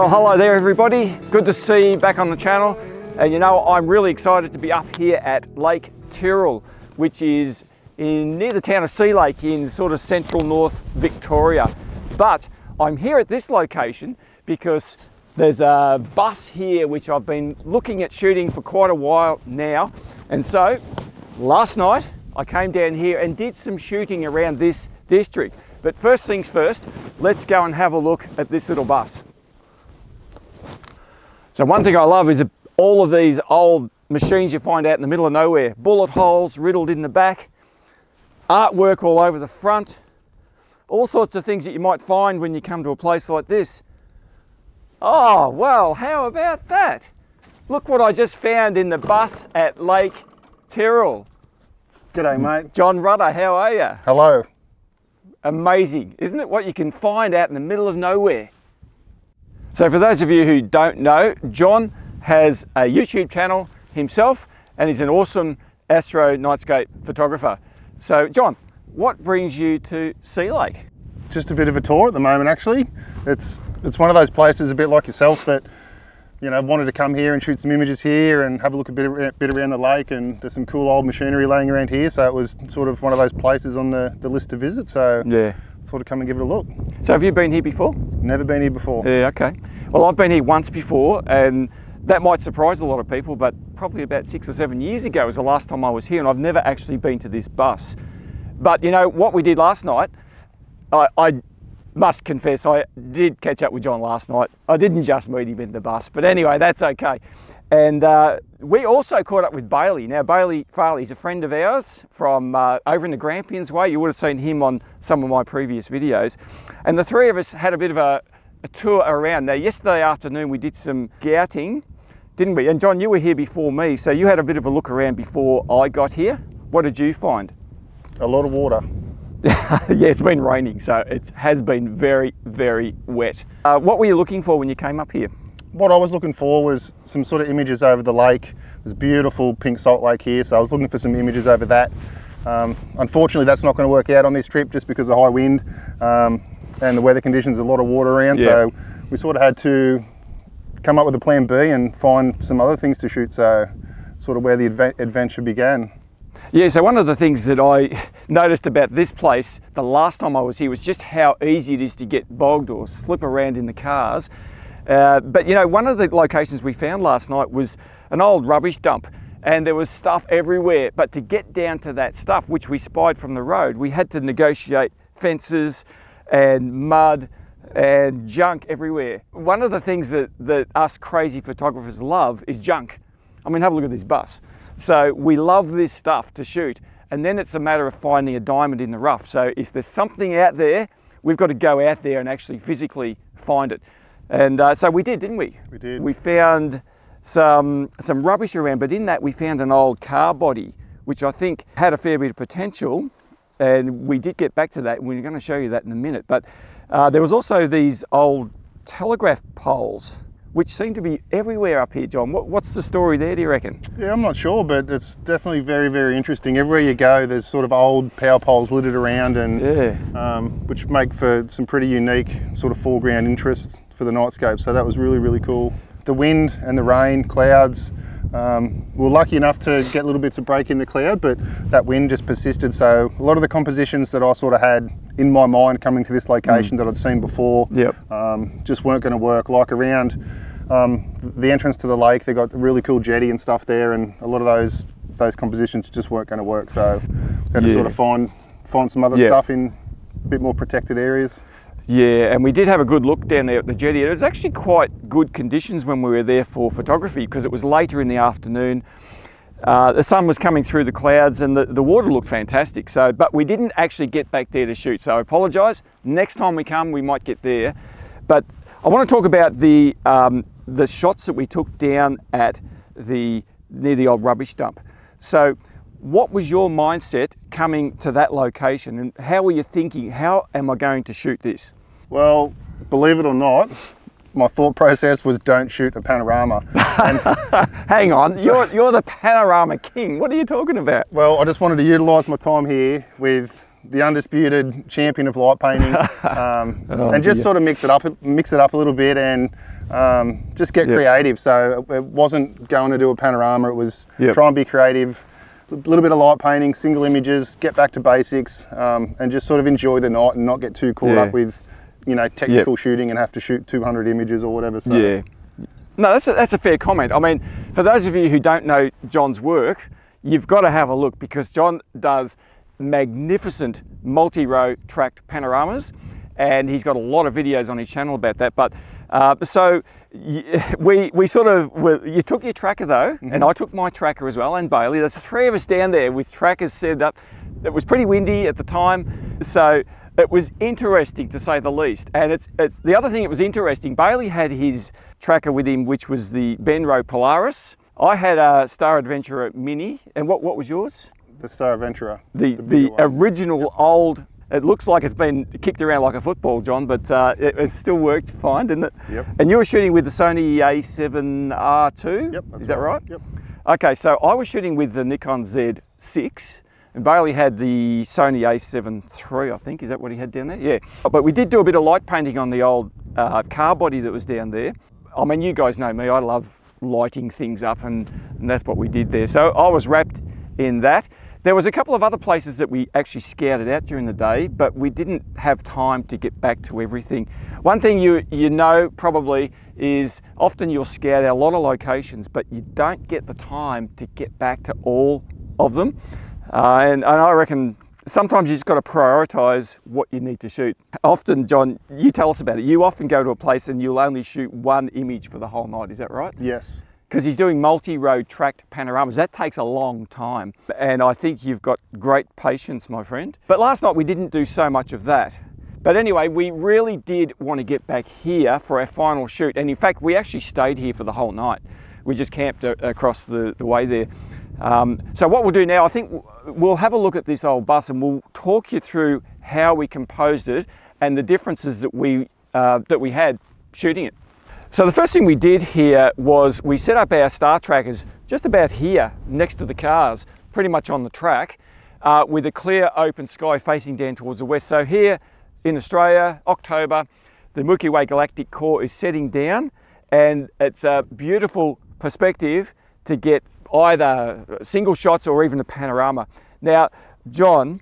Well, hello there everybody. Good to see you back on the channel. And you know, I'm really excited to be up here at Lake Tyrrell, which is near the town of Sea Lake in sort of central North Victoria. But I'm here at this location because there's a bus here which I've been looking at shooting for quite a while now. And so last night I came down here and did some shooting around this district. But first things first, let's go and have a look at this little bus. So one thing I love is all of these old machines you find out in the middle of nowhere. Bullet holes riddled in the back, artwork all over the front, all sorts of things that you might find when you come to a place like this. Oh, well, how about that? Look what I just found in the bus at Lake Tyrrell. G'day, mate. John Rutter, how are you? Hello. Amazing, isn't it, what you can find out in the middle of nowhere? So for those of you who don't know, John has a YouTube channel himself and he's an awesome astro nightscape photographer. So John, what brings you to Sea Lake? Just a bit of a tour at the moment, actually. It's one of those places, a bit like yourself, that wanted to come here and shoot some images here and have a look a bit around the lake, and there's some cool old machinery laying around here, so it was sort of one of those places on the list to visit, so yeah, thought I'd come and give it a look. So have you been here before? Never been here before. Yeah, okay. Well, I've been here once before, and that might surprise a lot of people, but probably about 6 or 7 years ago was the last time I was here, and I've never actually been to this bus. But you know, what we did last night, I must confess, I did catch up with John last night. I didn't just meet him in the bus, but anyway, that's okay. And we also caught up with Bailey. Now, Bailey Farley's a friend of ours from over in the Grampians way. You would have seen him on some of my previous videos. And the three of us had a bit of a tour around. Now, yesterday afternoon, we did some scouting, didn't we? And John, you were here before me, so you had a bit of a look around before I got here. What did you find? A lot of water. Yeah, it's been raining, so it has been very, very wet. What were you looking for when you came up here? What I was looking for was some sort of images over the lake. There's a beautiful pink salt lake here, so I was looking for some images over that. Unfortunately, that's not going to work out on this trip just because of high wind and the weather conditions, a lot of water around, so we sort of had to come up with a plan B and find some other things to shoot, so sort of where the adventure began. Yeah, so one of the things that I noticed about this place the last time I was here was just how easy it is to get bogged or slip around in the cars. But you know, one of the locations we found last night was an old rubbish dump, and there was stuff everywhere. But to get down to that stuff, which we spied from the road, we had to negotiate fences and mud and junk everywhere. One of the things that us crazy photographers love is junk. I mean, have a look at this bus. So we love this stuff to shoot, and then it's a matter of finding a diamond in the rough. So if there's something out there, we've got to go out there and actually physically find it. And so we did, didn't we? We did. We found some rubbish around, but in that we found an old car body, which I think had a fair bit of potential, and we did get back to that, and we're going to show you that in a minute. But there was also these old telegraph poles, which seem to be everywhere up here, John. What's the story there, do you reckon? Yeah, I'm not sure, but it's definitely very, very interesting. Everywhere you go, there's sort of old power poles littered around, and which make for some pretty unique sort of foreground interest for the nightscape. So that was really, really cool. The wind and the rain, clouds, we were lucky enough to get little bits of break in the cloud, but that wind just persisted. So a lot of the compositions that I sort of had in my mind coming to this location that I'd seen before just weren't going to work. Like around the entrance to the lake, they got a really cool jetty and stuff there, and a lot of those compositions just weren't going to work. So we had to sort of find some other stuff in a bit more protected areas. Yeah, and we did have a good look down there at the jetty. It was actually quite good conditions when we were there for photography, because it was later in the afternoon. The sun was coming through the clouds, and the water looked fantastic. So, but we didn't actually get back there to shoot, so I apologise. Next time we come, we might get there. But I want to talk about the shots that we took down at near the old rubbish dump. So what was your mindset coming to that location, and how were you thinking, how am I going to shoot this? Well, believe it or not, my thought process was don't shoot a panorama. And hang on, you're the panorama king. What are you talking about? Well, I just wanted to utilise my time here with the undisputed champion of light painting, and just sort of mix it up a little bit, and just get creative. So it wasn't going to do a panorama, it was try and be creative, a little bit of light painting, single images, get back to basics, and just sort of enjoy the night and not get too caught up with, you know, technical shooting and have to shoot 200 images or whatever. So. Yeah. No, that's a fair comment. I mean, for those of you who don't know John's work, you've got to have a look, because John does magnificent multi-row tracked panoramas, and he's got a lot of videos on his channel about that. But so we sort of, you took your tracker though, and I took my tracker as well, and Bailey. There's 3 of us down there with trackers set up. It was pretty windy at the time, so it was interesting to say the least. And it's the other thing, it was interesting, Bailey had his tracker with him, which was the Benro Polaris. I had a Star Adventurer Mini, and what was yours? The Star Adventurer. The original old, it looks like it's been kicked around like a football, John, but it still worked fine, didn't it? Yep. And you were shooting with the Sony A7R II? Yep. Is that right? Yep. Okay, so I was shooting with the Nikon Z6, and Bailey had the Sony A7 III, I think. Is that what he had down there? Yeah. But we did do a bit of light painting on the old car body that was down there. I mean, you guys know me, I love lighting things up, and that's what we did there. So I was wrapped in that. There was a couple of other places that we actually scouted out during the day, but we didn't have time to get back to everything. One thing you know probably is often you'll scout out a lot of locations, but you don't get the time to get back to all of them. And I reckon sometimes you just got to prioritise what you need to shoot. Often, John, you tell us about it. You often go to a place and you'll only shoot one image for the whole night. Is that right? Yes. Because he's doing multi-row tracked panoramas. That takes a long time. And I think you've got great patience, my friend. But last night we didn't do so much of that. But anyway, we really did want to get back here for our final shoot. And in fact, we actually stayed here for the whole night. We just camped across the way there. So what we'll do now, I think we'll have a look at this old bus and we'll talk you through how we composed it and the differences that we had shooting it. So the first thing we did here was we set up our star trackers just about here next to the cars, pretty much on the track, with a clear open sky facing down towards the west. So here in Australia, October, the Milky Way galactic core is setting down, and it's a beautiful perspective to get either single shots or even a panorama. Now, John,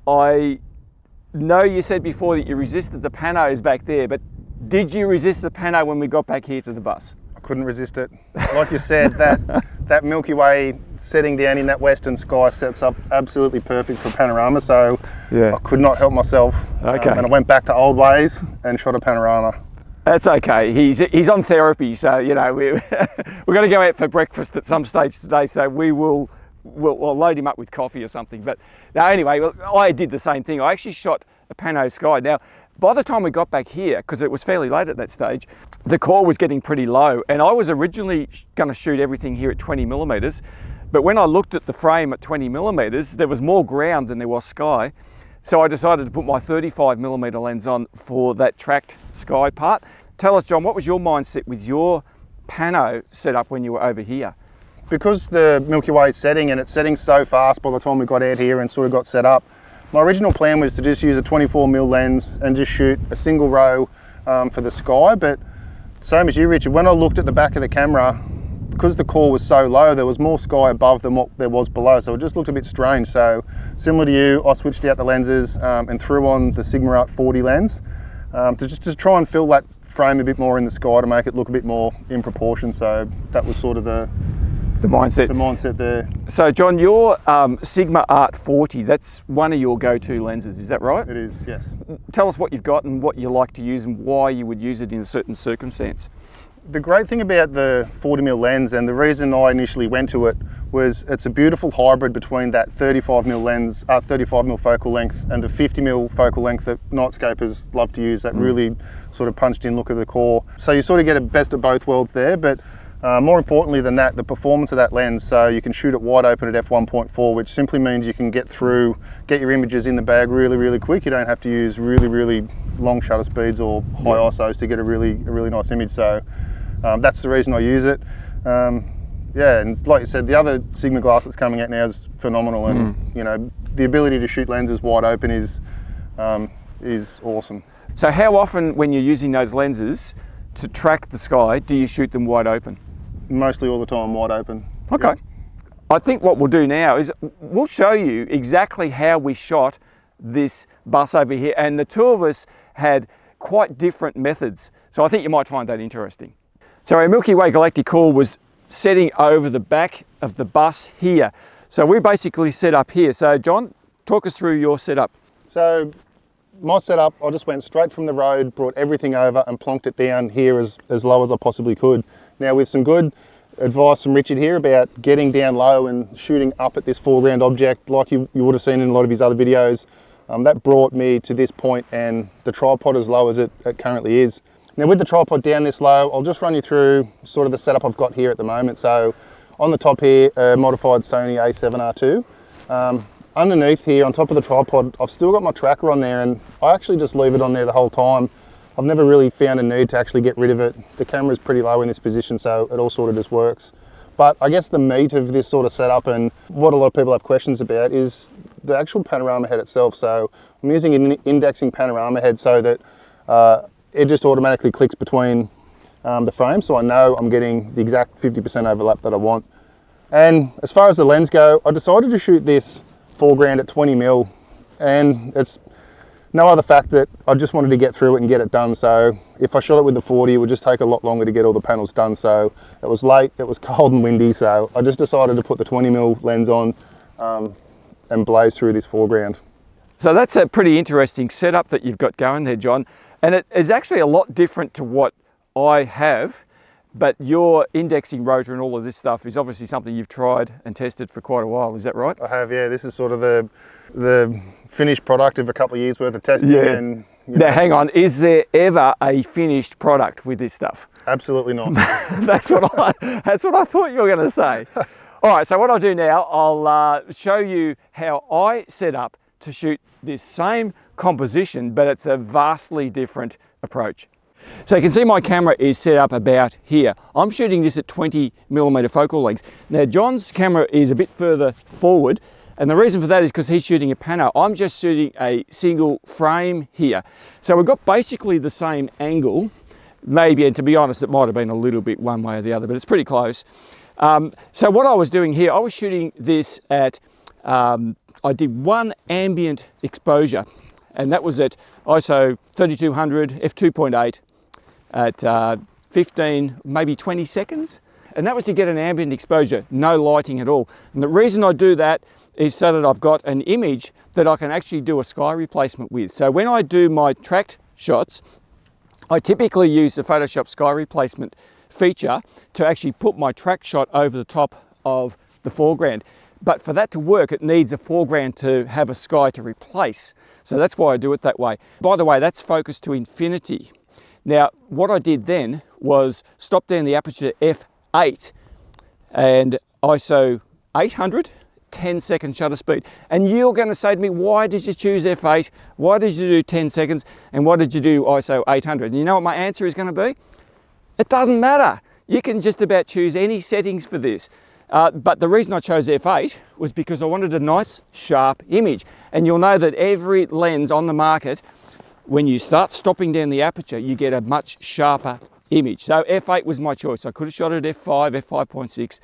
I know you said before that you resisted the panos back there, but did you resist the pano when we got back here to the bus? I couldn't resist it. Like you said, that Milky Way setting down in that western sky sets up absolutely perfect for panorama, so I could not help myself. Okay. And I went back to old ways and shot a panorama. That's okay. He's on therapy, so you know we're going to go out for breakfast at some stage today. So we'll load him up with coffee or something. But now anyway, I did the same thing. I actually shot a pano sky. Now, by the time we got back here, because it was fairly late at that stage, the core was getting pretty low, and I was originally going to shoot everything here at 20 millimeters. But when I looked at the frame at 20 millimeters, there was more ground than there was sky. So I decided to put my 35 millimeter lens on for that tracked sky part. Tell us, John, what was your mindset with your pano setup when you were over here? Because the Milky Way is setting, and it's setting so fast by the time we got out here and sort of got set up, my original plan was to just use a 24mm lens and just shoot a single row for the sky. But same as you, Richard, when I looked at the back of the camera, because the core was so low, there was more sky above than what there was below, so it just looked a bit strange. So similar to you, I switched out the lenses and threw on the Sigma Art 40 lens to just try and fill that frame a bit more in the sky to make it look a bit more in proportion. So that was sort of the mindset. The mindset there. So John, your Sigma Art 40, that's one of your go-to lenses, is that right? It is, yes. Tell us what you've got and what you like to use and why you would use it in a certain circumstance. The great thing about the 40mm lens, and the reason I initially went to it, was it's a beautiful hybrid between that 35mm lens, 35mm focal length, and the 50mm focal length that Nightscapers love to use, that really sort of punched in look of the core. So you sort of get a best of both worlds there, but more importantly than that, the performance of that lens. So you can shoot it wide open at f1.4, which simply means you can get your images in the bag really, really quick. You don't have to use really, really long shutter speeds or high ISOs to get a really nice image. So that's the reason I use it. Yeah, and like you said, the other Sigma glass that's coming out now is phenomenal, and you know, the ability to shoot lenses wide open is awesome. So how often when you're using those lenses to track the sky, do you shoot them wide open? Mostly all the time wide open. Okay. Yeah. I think what we'll do now is we'll show you exactly how we shot this bus over here, and the two of us had quite different methods. So I think you might find that interesting. So our Milky Way galactic call was setting over the back of the bus here. So we basically set up here. So John, talk us through your setup. So my setup, I just went straight from the road, brought everything over and plonked it down here as low as I possibly could. Now with some good advice from Richard here about getting down low and shooting up at this foreground object like you would have seen in a lot of his other videos, that brought me to this point and the tripod as low as it currently is. Now with the tripod down this low, I'll just run you through sort of the setup I've got here at the moment. So on the top here, a modified Sony A7R II. Underneath here, on top of the tripod, I've still got my tracker on there, and I actually just leave it on there the whole time. I've never really found a need to actually get rid of it. The camera's pretty low in this position, so it all sort of just works. But I guess the meat of this sort of setup and what a lot of people have questions about is the actual panorama head itself. So I'm using an indexing panorama head so that it just automatically clicks between the frames, so I know I'm getting the exact 50% overlap that I want. And as far as the lens go, I decided to shoot this foreground at 20mm, and it's no other fact that I just wanted to get through it and get it done. So if I shot it with the 40, it would just take a lot longer to get all the panels done. So it was late, it was cold and windy, so I just decided to put the 20mm lens on and blaze through this foreground. So that's a pretty interesting setup that you've got going there, John. And it is actually a lot different to what I have, but your indexing rotor and all of this stuff is obviously something you've tried and tested for quite a while. Is that right? I have, yeah. This is sort of the finished product of a couple of years worth of testing. Yeah. And now hang on, is there ever a finished product with this stuff? Absolutely not. That's what I thought you were going to say. All right, so what I'll do now, I'll show you how I set up to shoot this same composition, but it's a vastly different approach. So you can see my camera is set up about here. I'm shooting this at 20mm focal lengths. Now John's camera is a bit further forward, and the reason for that is because he's shooting a pano. I'm just shooting a single frame here. So we've got basically the same angle, maybe, and to be honest, it might have been a little bit one way or the other, but it's pretty close. So what I was doing here, I was shooting this at, I did one ambient exposure, and that was at ISO 3200 f2.8 at 15, maybe 20 seconds. And that was to get an ambient exposure, no lighting at all. And the reason I do that is so that I've got an image that I can actually do a sky replacement with. So when I do my tracked shots, I typically use the Photoshop sky replacement feature to actually put my track shot over the top of the foreground. But for that to work, it needs a foreground to have a sky to replace. So that's why I do it that way. By the way, that's focused to infinity. Now, what I did then was stop down the aperture to f8 and ISO 800, 10-second shutter speed. And you're going to say to me, why did you choose f8? Why did you do 10 seconds? And why did you do ISO 800? And you know what my answer is going to be? It doesn't matter. You can just about choose any settings for this. But the reason I chose f8 was because I wanted a nice sharp image. And you'll know that every lens on the market, when you start stopping down the aperture, you get a much sharper image. So f8 was my choice. I could have shot it at f5, f5.6.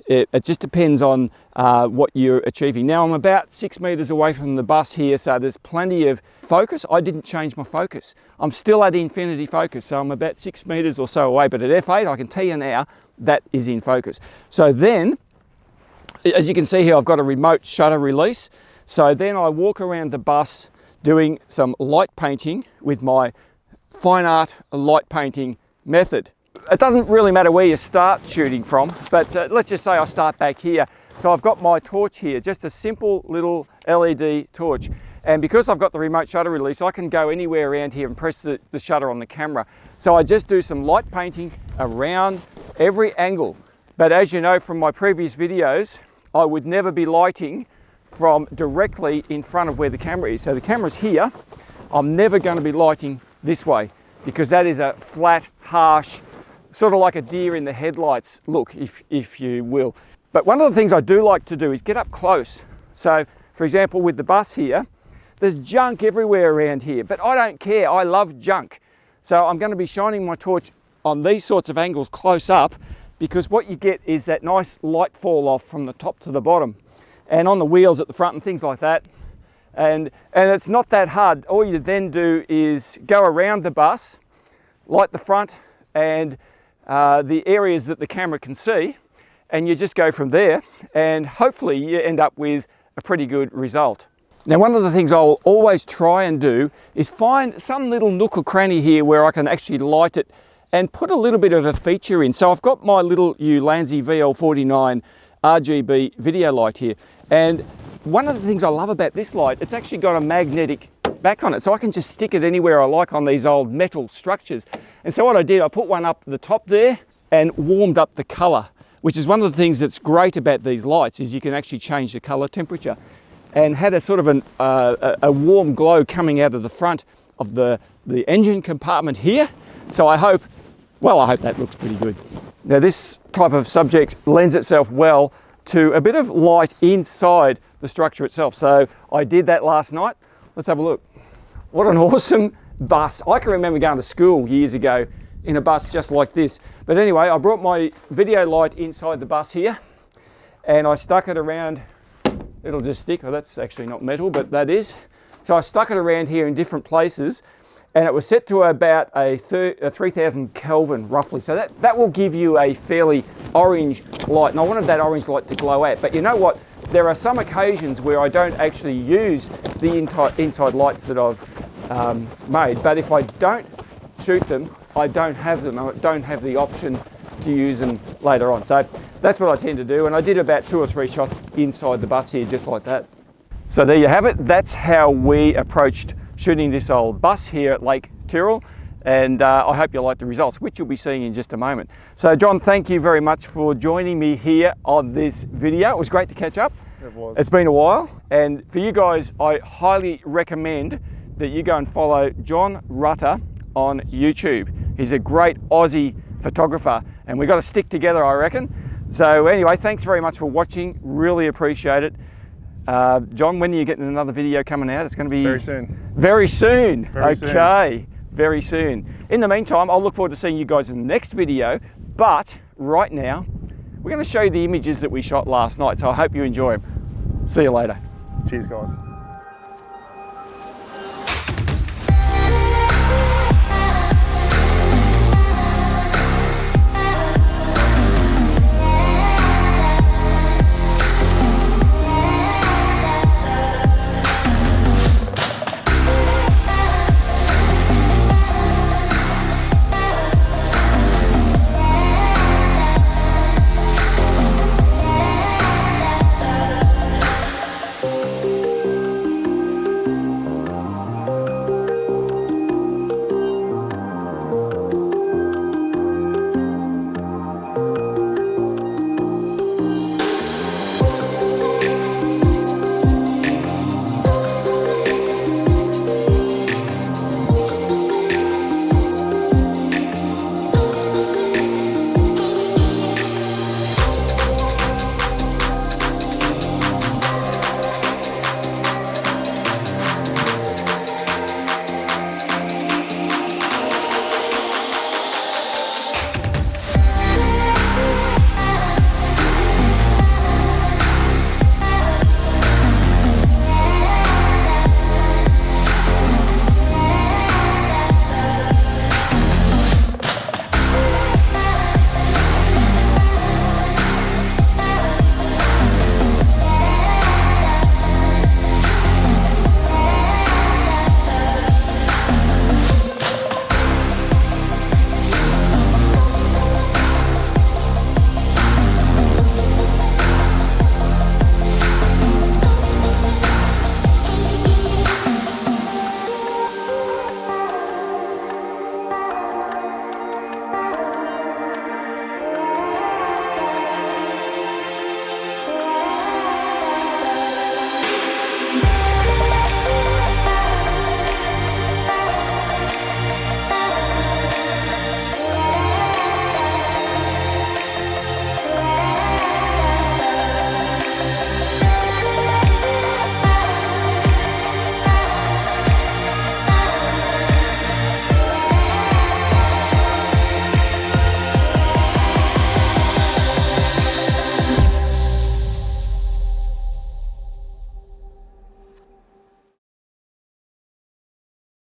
It just depends on what you're achieving. Now I'm about 6 meters away from the bus here, so there's plenty of focus. I didn't change my focus. I'm still at infinity focus, so I'm about 6 meters or so away, but at f8 I can tell you now that is in focus. So then, as you can see here, I've got a remote shutter release. So then I walk around the bus doing some light painting with my fine art light painting method. It doesn't really matter where you start shooting from, but let's just say I start back here. So I've got my torch here, just a simple little LED torch. And because I've got the remote shutter release, I can go anywhere around here and press the shutter on the camera. So I just do some light painting around every angle. But as you know from my previous videos, I would never be lighting from directly in front of where the camera is. So the camera's here. I'm never going to be lighting this way because that is a flat, harsh, sort of like a deer in the headlights look, if you will. But one of the things I do like to do is get up close. So for example, with the bus here, there's junk everywhere around here, but I don't care. I love junk. So I'm going to be shining my torch on these sorts of angles close up, because what you get is that nice light fall off from the top to the bottom and on the wheels at the front and things like that. And it's not that hard. All you then do is go around the bus, light the front and the areas that the camera can see, and you just go from there, and hopefully you end up with a pretty good result. Now, one of the things I'll always try and do is find some little nook or cranny here where I can actually light it and put a little bit of a feature in. So I've got my little Ulanzi VL49 RGB video light here, and one of the things I love about this light, it's actually got a magnetic back on it, so I can just stick it anywhere I like on these old metal structures. And so what I did, I put one up the top there and warmed up the color, which is one of the things that's great about these lights, is you can actually change the color temperature, and had a sort of a warm glow coming out of the front of the engine compartment here. So I hope that looks pretty good. Now, this type of subject lends itself well to a bit of light inside the structure itself. So I did that last night. Let's have a look. What an awesome bus. I can remember going to school years ago in a bus just like this. But anyway, I brought my video light inside the bus here, and I stuck it around. It'll just stick. Well, that's actually not metal, but that is. So I stuck it around here in different places, and it was set to about a 3000 Kelvin roughly. So that will give you a fairly orange light. And I wanted that orange light to glow out. But you know what? There are some occasions where I don't actually use the inside lights that I've made. But if I don't shoot them, I don't have them. I don't have the option to use them later on. So that's what I tend to do. And I did about 2 or 3 shots inside the bus here, just like that. So there you have it. That's how we approached shooting this old bus here at Lake Tyrrell, and I hope you like the results, which you'll be seeing in just a moment. So John, thank you very much for joining me here on this video. It was great to catch up. It was. It's been a while, and for you guys, I highly recommend that you go and follow John Rutter on YouTube. He's a great Aussie photographer, and we've got to stick together, I reckon. So anyway, thanks very much for watching. Really appreciate it. John, when are you getting another video coming out? It's going to be very soon. Very soon. Very soon. Okay, very soon. In the meantime, I'll look forward to seeing you guys in the next video. But right now, we're going to show you the images that we shot last night. So I hope you enjoy them. See you later. Cheers, guys.